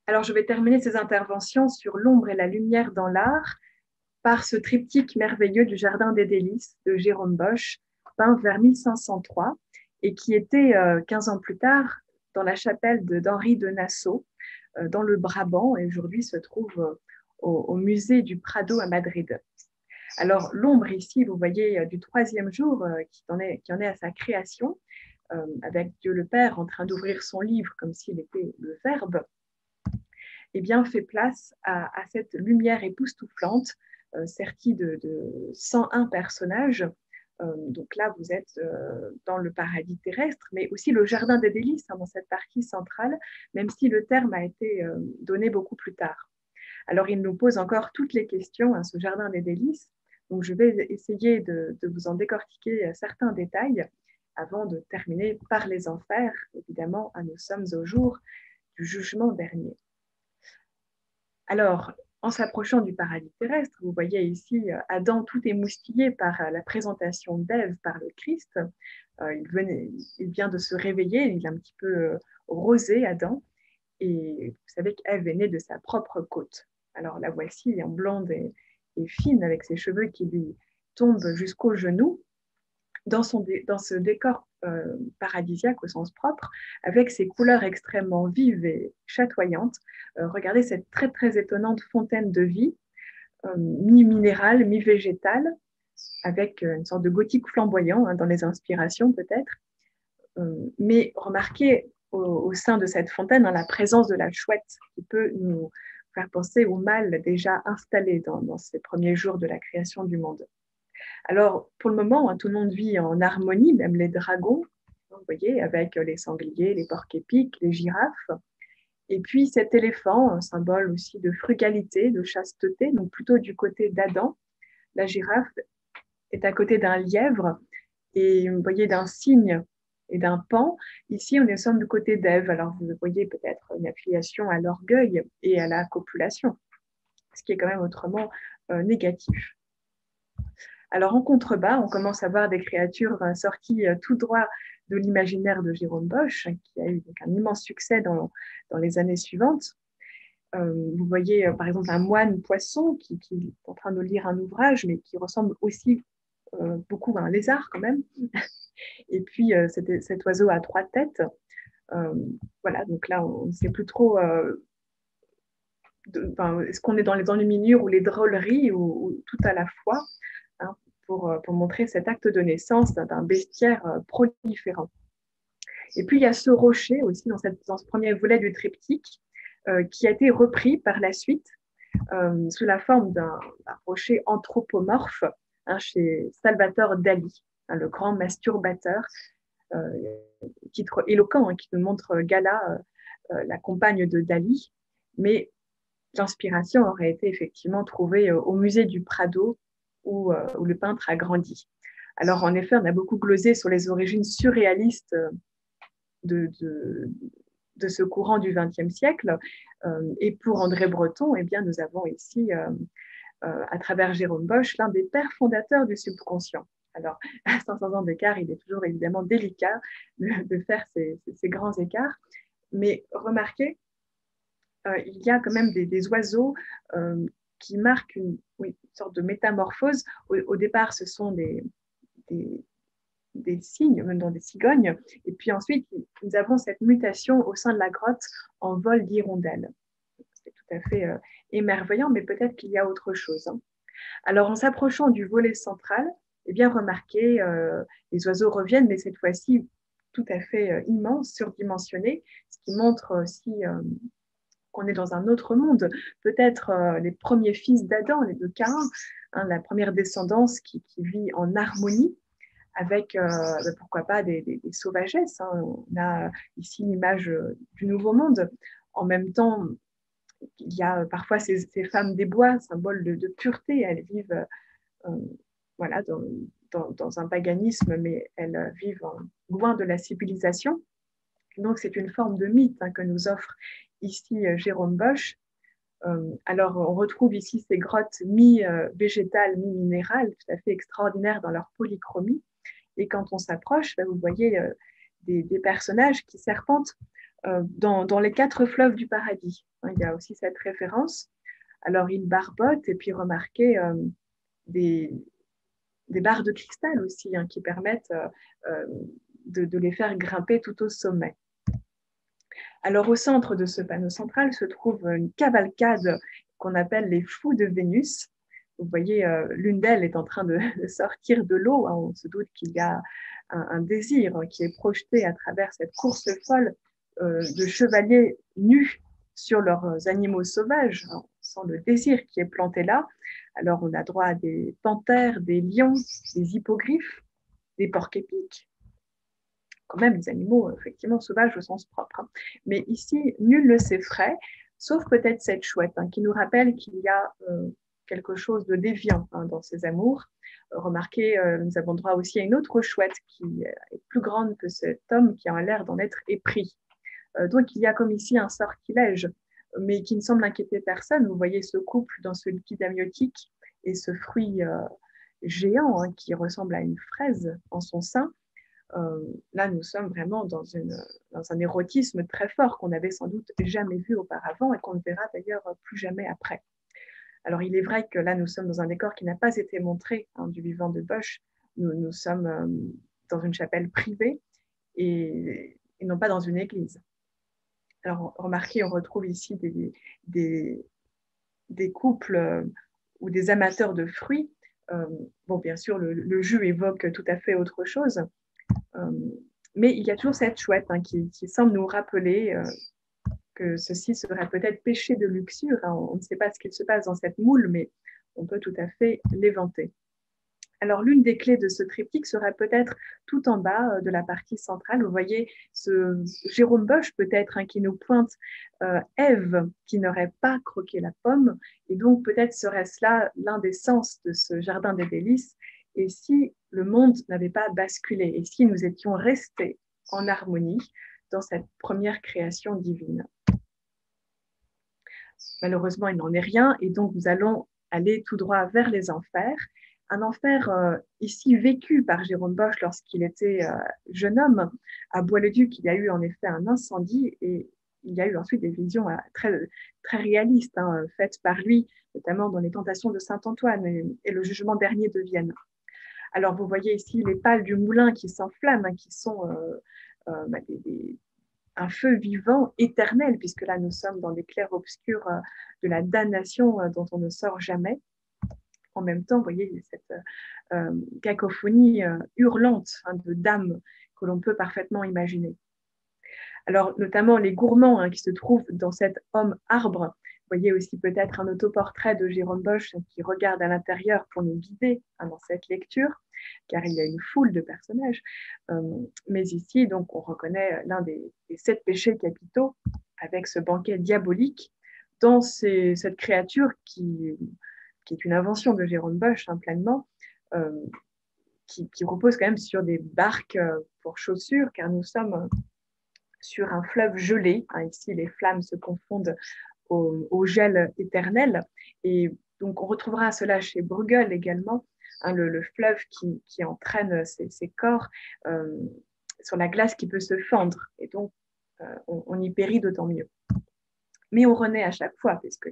Alors, je vais terminer ces interventions sur l'ombre et la lumière dans l'art par ce triptyque merveilleux du Jardin des Délices de Jérôme Bosch, peint vers 1503 et qui était 15 ans plus tard dans la chapelle d'Henri de Nassau, dans le Brabant, et aujourd'hui se trouve au musée du Prado à Madrid. Alors, l'ombre ici, vous voyez, du troisième jour qui en est à sa création, avec Dieu le Père en train d'ouvrir son livre comme s'il était le Verbe, eh bien, fait place à cette lumière époustouflante, sertie de 101 personnages. Donc là, vous êtes dans le paradis terrestre, mais aussi le jardin des délices, hein, dans cette partie centrale, même si le terme a été donné beaucoup plus tard. Alors, il nous pose encore toutes les questions, hein, ce jardin des délices. Donc, je vais essayer de vous en décortiquer certains détails avant de terminer par les enfers. Évidemment, nous sommes au jour du jugement dernier. Alors, en s'approchant du paradis terrestre, vous voyez ici Adam tout émoustillé par la présentation d'Ève par le Christ. Il vient de se réveiller, il est un petit peu rosé, Adam, et vous savez qu'Ève est née de sa propre côte. Alors la voici en blonde et fine, avec ses cheveux qui lui tombent jusqu'aux genoux, dans ce décor paradisiaque au sens propre, avec ses couleurs extrêmement vives et chatoyantes. Regardez cette très très étonnante fontaine de vie, mi-minérale, mi-végétale, avec une sorte de gothique flamboyant, hein, dans les inspirations peut-être. Mais remarquez au sein de cette fontaine, hein, la présence de la chouette qui peut nous faire penser au mal déjà installé dans ces premiers jours de la création du monde. Alors, pour le moment, hein, tout le monde vit en harmonie, même les dragons, vous voyez, avec les sangliers, les porcs-épics, les girafes. Et puis cet éléphant, un symbole aussi de frugalité, de chasteté, donc plutôt du côté d'Adam. La girafe est à côté d'un lièvre et vous voyez d'un cygne et d'un paon. Ici, on est sommes du côté d'Ève. Alors, vous voyez peut-être une affiliation à l'orgueil et à la copulation, ce qui est quand même autrement négatif. Alors en contrebas, on commence à voir des créatures sorties tout droit de l'imaginaire de Jérôme Bosch, qui a eu donc un immense succès dans les années suivantes. Vous voyez par exemple un moine poisson qui est en train de lire un ouvrage, mais qui ressemble aussi beaucoup à un lézard quand même. Et puis cet oiseau à trois têtes. Voilà, donc là on ne sait plus trop est-ce qu'on est dans les enluminures ou les drôleries ou tout à la fois, hein, pour montrer cet acte de naissance d'un bestiaire proliférant. Et puis il y a ce rocher aussi dans ce premier volet du triptyque qui a été repris par la suite sous la forme d'un rocher anthropomorphe, hein, chez Salvatore Dali, hein, le grand masturbateur, titre éloquent, hein, qui nous montre Gala, la compagne de Dali, mais l'inspiration aurait été effectivement trouvée au musée du Prado où le peintre a grandi. Alors en effet, on a beaucoup glosé sur les origines surréalistes de, de, de ce courant du XXe siècle. Et pour André Breton, eh bien, nous avons ici, à travers Jérôme Bosch, l'un des pères fondateurs du subconscient. Alors, à 500 ans d'écart, il est toujours évidemment délicat de faire ces grands écarts. Mais remarquez, il y a quand même des oiseaux qui marquent une sorte de métamorphose. Au départ, ce sont des cygnes, même dans des cigognes. Et puis ensuite, nous avons cette mutation au sein de la grotte en vol d'hirondelles. C'est tout à fait émerveillant, mais peut-être qu'il y a autre chose, hein. Alors, en s'approchant du volet central, eh bien, remarquez, les oiseaux reviennent, mais cette fois-ci tout à fait immenses, surdimensionnés, ce qui montre aussi qu'on est dans un autre monde. Peut-être les premiers fils d'Adam, les de Caïn, hein, la première descendance qui vit en harmonie avec, pourquoi pas, des sauvagesses, hein. On a ici l'image du Nouveau Monde. En même temps, il y a parfois ces femmes des bois, symbole de pureté. Elles vivent voilà, dans un paganisme, mais elles vivent loin de la civilisation. Donc, c'est une forme de mythe, hein, que nous offre ici Jérôme Bosch. Alors, on retrouve ici ces grottes mi-végétales, mi-minérales, tout à fait extraordinaires dans leur polychromie. Et quand on s'approche, vous voyez des personnages qui serpentent dans les 4 fleuves du paradis. Hein, il y a aussi cette référence. Alors, il barbote et puis remarquez des, des barres de cristal aussi qui permettent de les faire grimper tout au sommet. Alors, au centre de ce panneau central se trouve une cavalcade qu'on appelle les fous de Vénus. Vous voyez, l'une d'elles est en train de sortir de l'eau. On se doute qu'il y a un désir qui est projeté à travers cette course folle de chevaliers nus sur leurs animaux sauvages. On sent le désir qui est planté là. Alors, on a droit à des panthères, des lions, des hippogriffes, des porcs-épics, quand même des animaux effectivement sauvages au sens propre. Hein. Mais ici, nul ne s'effraie, sauf peut-être cette chouette qui nous rappelle qu'il y a quelque chose de déviant dans ses amours. Remarquez, nous avons droit aussi à une autre chouette qui est plus grande que cet homme qui a l'air d'en être épris. Donc il y a comme ici un sortilège, mais qui ne semble inquiéter personne. Vous voyez ce couple dans ce liquide amniotique et ce fruit géant qui ressemble à une fraise en son sein. Là, nous sommes vraiment dans un érotisme très fort qu'on n'avait sans doute jamais vu auparavant et qu'on ne verra d'ailleurs plus jamais après. Alors, il est vrai que là, nous sommes dans un décor qui n'a pas été montré du vivant de Bosch. Nous sommes dans une chapelle privée et non pas dans une église. Alors, remarquez, on retrouve ici des couples ou des amateurs de fruits. Bon, bien sûr, le jus évoque tout à fait autre chose. Mais il y a toujours cette chouette qui semble nous rappeler que ceci serait peut-être péché de luxure. On ne sait pas ce qu'il se passe dans cette moule, mais on peut tout à fait l'éventer. Alors, l'une des clés de ce triptyque serait peut-être tout en bas de la partie centrale. Vous voyez ce Jérôme Bosch peut-être qui nous pointe Ève qui n'aurait pas croqué la pomme. Et donc, peut-être serait-ce là l'un des sens de ce jardin des délices. Et si le monde n'avait pas basculé, et si nous étions restés en harmonie dans cette première création divine. Malheureusement, il n'en est rien, et donc nous allons aller tout droit vers les enfers. Un enfer ici vécu par Jérôme Bosch lorsqu'il était jeune homme. À Bois-le-Duc, il y a eu en effet un incendie, et il y a eu ensuite des visions très, très réalistes faites par lui, notamment dans les Tentations de Saint-Antoine et le Jugement dernier de Vienne. Alors, vous voyez ici les pales du moulin qui s'enflamment, qui sont un feu vivant éternel, puisque là, nous sommes dans les clairs-obscurs de la damnation dont on ne sort jamais. En même temps, vous voyez cette cacophonie hurlante de d'âmes que l'on peut parfaitement imaginer. Alors, notamment les gourmands qui se trouvent dans cet homme arbre. Vous voyez aussi peut-être un autoportrait de Jérôme Bosch qui regarde à l'intérieur pour nous guider dans cette lecture, car il y a une foule de personnages. Mais ici, donc, on reconnaît l'un des 7 péchés capitaux avec ce banquet diabolique dans cette créature qui est une invention de Jérôme Bosch pleinement, qui repose quand même sur des barques pour chaussures, car nous sommes sur un fleuve gelé. Ici, les flammes se confondent au gel éternel. Et donc, on retrouvera cela chez Bruegel également, le fleuve qui entraîne ces corps sur la glace qui peut se fendre. Et donc, on y périt d'autant mieux. Mais on renaît à chaque fois, puisque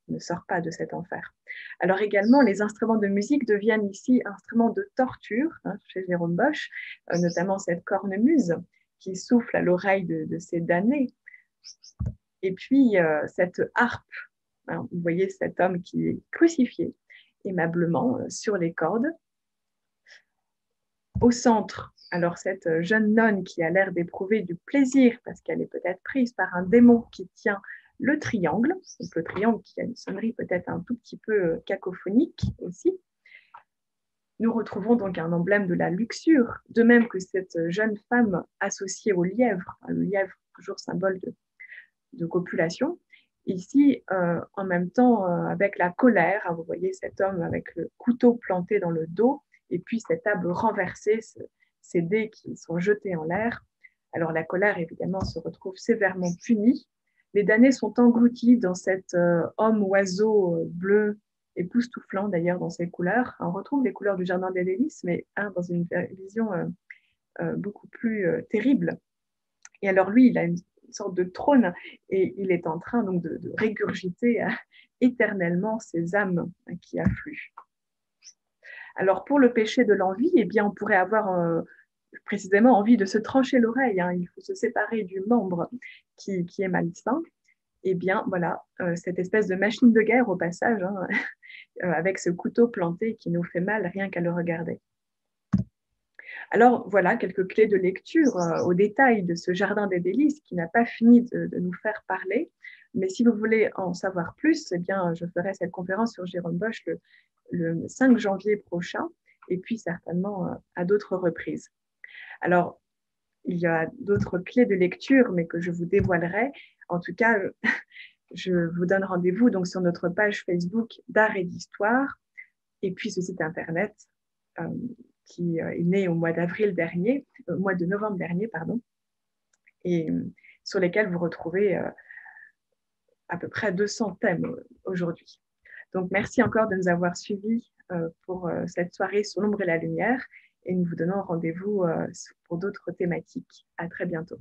on ne sort pas de cet enfer. Alors également, les instruments de musique deviennent ici instruments de torture, chez Jérôme Bosch, notamment cette cornemuse qui souffle à l'oreille de ces damnés. Et puis, cette harpe, vous voyez cet homme qui est crucifié aimablement sur les cordes. Au centre, alors cette jeune nonne qui a l'air d'éprouver du plaisir parce qu'elle est peut-être prise par un démon qui tient le triangle, donc le triangle qui a une sonnerie peut-être un tout petit peu cacophonique aussi. Nous retrouvons donc un emblème de la luxure, de même que cette jeune femme associée au lièvre, le lièvre toujours symbole de copulation. Ici, en même temps, avec la colère, vous voyez cet homme avec le couteau planté dans le dos, et puis cette table renversée, ces dés qui sont jetés en l'air. Alors la colère, évidemment, se retrouve sévèrement punie. Les damnés sont engloutis dans cet homme-oiseau bleu, époustouflant d'ailleurs dans ses couleurs. On retrouve les couleurs du Jardin des Délices, mais dans une vision beaucoup plus terrible. Et alors lui, il a sorte de trône et il est en train donc de régurgiter éternellement ces âmes qui affluent. Alors pour le péché de l'envie, eh bien, on pourrait avoir précisément envie de se trancher l'oreille. Hein. Il faut se séparer du membre qui est malsain. Eh bien, voilà, cette espèce de machine de guerre au passage, hein, avec ce couteau planté qui nous fait mal rien qu'à le regarder. Alors voilà quelques clés de lecture au détail de ce jardin des délices qui n'a pas fini de nous faire parler. Mais si vous voulez en savoir plus, eh bien, je ferai cette conférence sur Jérôme Bosch le 5 janvier prochain et puis certainement à d'autres reprises. Alors, il y a d'autres clés de lecture, mais que je vous dévoilerai. En tout cas, je vous donne rendez-vous donc sur notre page Facebook d'Art et d'Histoire et puis ce site internet qui est né au mois d'avril dernier, au mois de novembre dernier, pardon, et sur lesquels vous retrouvez à peu près 200 thèmes aujourd'hui. Donc, merci encore de nous avoir suivis pour cette soirée sur l'ombre et la lumière et nous vous donnons rendez-vous pour d'autres thématiques. À très bientôt.